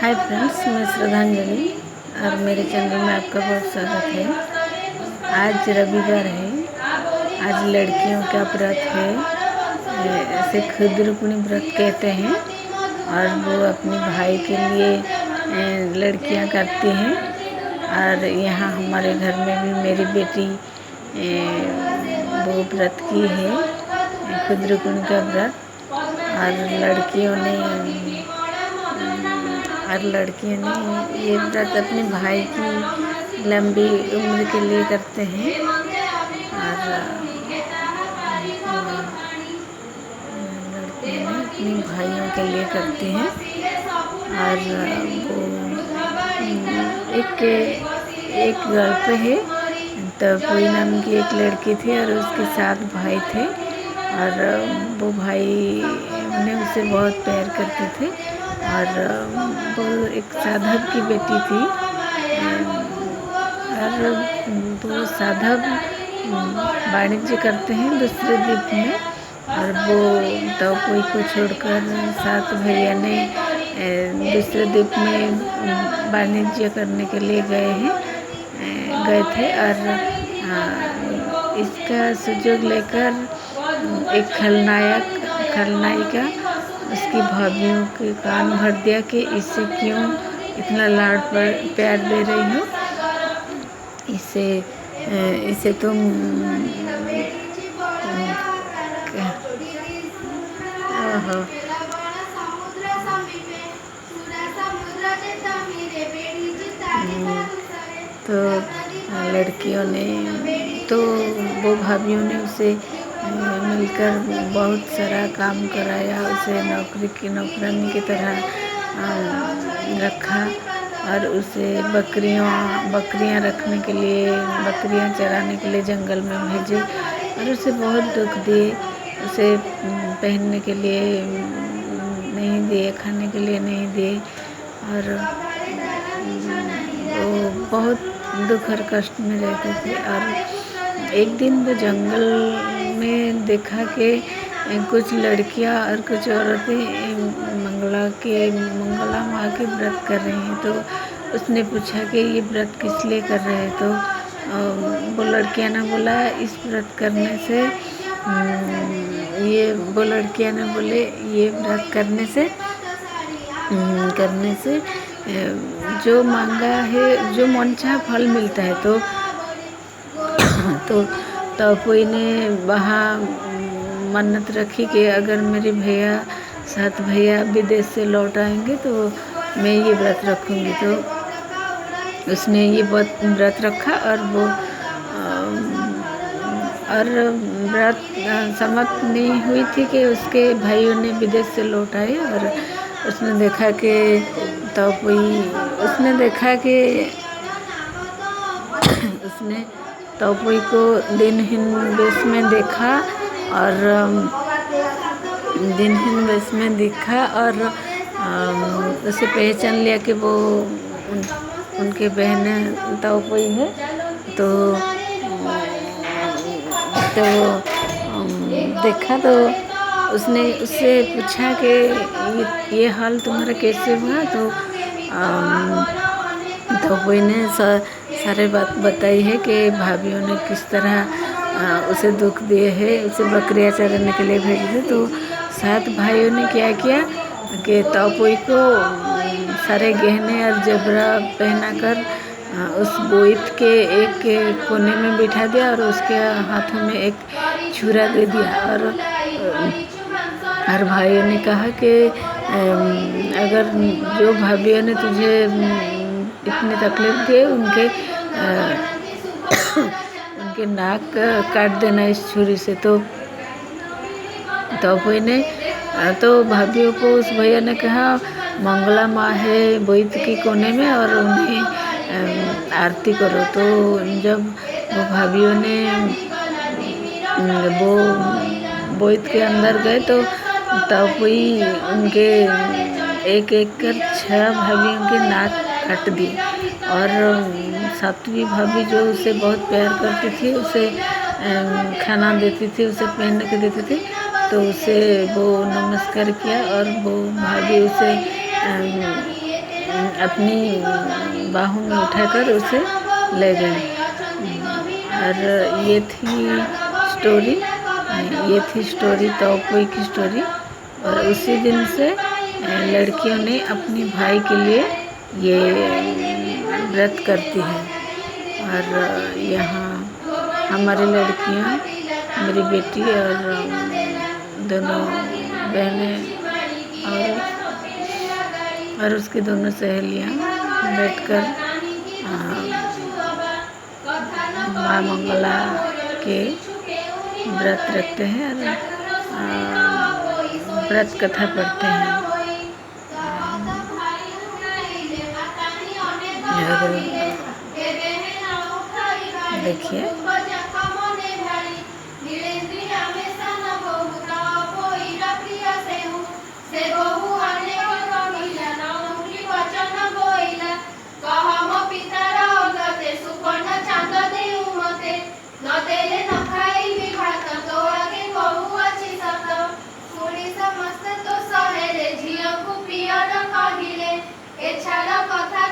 Hi friends, मैं श्रद्धांजलि और मेरे चैनल में आपका बहुत स्वागत है। आज रविवार है। आज लड़कियों का व्रत है। इसे खुदरुकुनी व्रत कहते हैं और वो अपने भाई के लिए लड़कियां करती हैं। और यहाँ हमारे घर में भी मेरी बेटी वो व्रत की है, खुदरुकुनी का व्रत। और लड़कियों ने ये व्रत अपने भाई की लंबी उम्र के लिए करते हैं। और लड़कियां अपने भाइयों के लिए करती हैं। और वो एक घर पे है तो कोई नाम की एक लड़की थी और उसके 7 भाई थे। और वो भाई उन्हें उसे बहुत प्यार करते थे। और वो एक साधव की बेटी थी। और वो साधव वाणिज्य करते हैं दूसरे द्वीप में। और वो तोपुई को छोड़कर 7 भैया ने दूसरे द्वीप में वाणिज्य करने के लिए गए थे। और इसका सुयोग लेकर एक खलनायिका उसकी भाभियों के कान भर दिया कि इसे क्यों इतना लाड प्यार दे रही हो। इसे तुम तो लड़कियों ने तो वो भाभियों ने उसे मिलकर बहुत सारा काम कराया। उसे नौकरानी की तरह रखा। और उसे बकरियां रखने के लिए, बकरियां चराने के लिए जंगल में भेजे। और उसे बहुत दुख दिए। उसे पहनने के लिए नहीं दिए, खाने के लिए नहीं दिए। और वो बहुत दुख और कष्ट में रहते थे। और एक दिन वो जंगल में देखा कि कुछ लड़कियां और कुछ औरतें मंगला माँ के व्रत कर रही हैं। तो उसने पूछा कि ये व्रत किस लिए कर रहे हैं। तो वो लड़कियां ने बोला इस व्रत करने से ये व्रत करने से जो मांगा है, जो मनचाहा फल मिलता है। तो तोपुई ने वहाँ मन्नत रखी कि अगर मेरे 7 भैया विदेश से लौट आएंगे तो मैं ये व्रत रखूँगी। तो उसने ये व्रत रखा। और वो व्रत समाप्त नहीं हुई थी कि उसके भाइयों ने विदेश से लौट आए। और उसने देखा तोपुई को दिनहीन वेश में देखा। और उसे पहचान लिया कि वो उनके बहन तोपुई है। तो देखा तो उसने उससे पूछा कि ये हाल तुम्हारा कैसे हुआ। तो तोपुई ने सारे बात बताई है कि भाभियों ने किस तरह उसे दुख दिए है, उसे बकरियां चराने के लिए भेजे थे। तो 7 भाइयों ने क्या किया कि तोपुई को सारे गहने और जबरा पहनाकर उस बोइत के एक कोने में बिठा दिया और उसके हाथों में एक छुरा दे दिया। और भाइयों ने कहा कि अगर जो भाभियों ने तुझे इतनी तकलीफ दी उनके नाक काट देना इस छुरी से। तो तोपुई ने तो भाभियों को उस भैया ने कहा मंगला माँ है बोइत के कोने में और उन्हें आरती करो। तो जब वो भाभियों ने वो बोइत के अंदर गए तो तोपुई उनके एक कर 6 भाभियों के नाक काट दिए। और 7वीं भाभी जो उसे बहुत प्यार करती थी, उसे खाना देती थी, उसे पहनने के देती थी। तो उसे वो नमस्कार किया और वो भाभी उसे अपनी बाहों में उठाकर उसे ले गई। और ये थी स्टोरी तोपुई की स्टोरी। और उसी दिन से लड़कियों ने अपने भाई के लिए ये व्रत करती हैं। और यहाँ हमारी लड़कियाँ, मेरी बेटी और दोनों बहनें और उसकी दोनों सहेलियाँ बैठकर माँ मंगला के व्रत रखते हैं और व्रत कथा पढ़ते हैं। और देखिए এছাড়া কথা